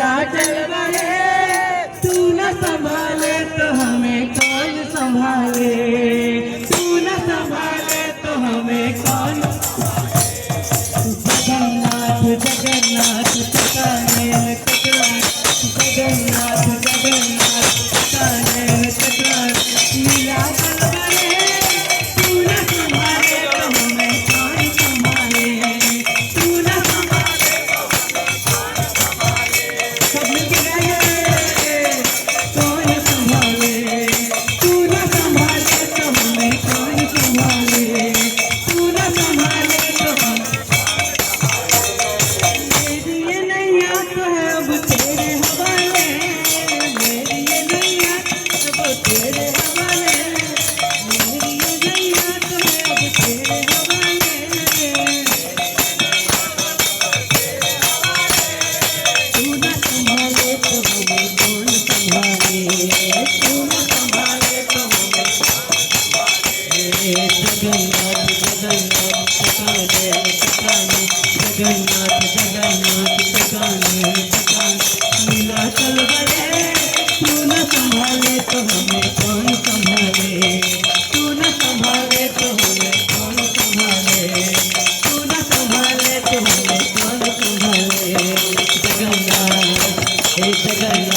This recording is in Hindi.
चल बड़े, तू न संभाले तो हमें कौन संभाले, तू न संभाले तो हमें कौन। जगन्नाथ जगन्नाथ पता नहीं जगन्नाथ जगन्नाथ पता नहीं मिला चल बड़े, तू न संभाले तो हमें कौन संभाले, तू न संभाले तो हमें कौन संभाले। सब मिलके गाइए, कौन संभाले, तू न संभाले तो हमें कौन संभाले, तू न संभाले तो हम। मेरी ये नैया तो है अब तेरे हवाले, मेरी ये नैया अब तेरे हवाले, मेरी ये नैया तो है अब तेरे हवाले। तू न संभाले तो हमें कौन संभाले, तू न संभाले तो हमें जगन्नाथ जगन्नाथ पकाने पकाने, जगन्नाथ जगन्नाथ पकाने पकाने मिला चल बड़े, तू न संभाले तो हमें कौन संभाले, तू न संभाले तो हमें कौन संभाले, तू न संभाले तो हमें कौन संभाले। जगन्नाथ हे जगन्नाथ।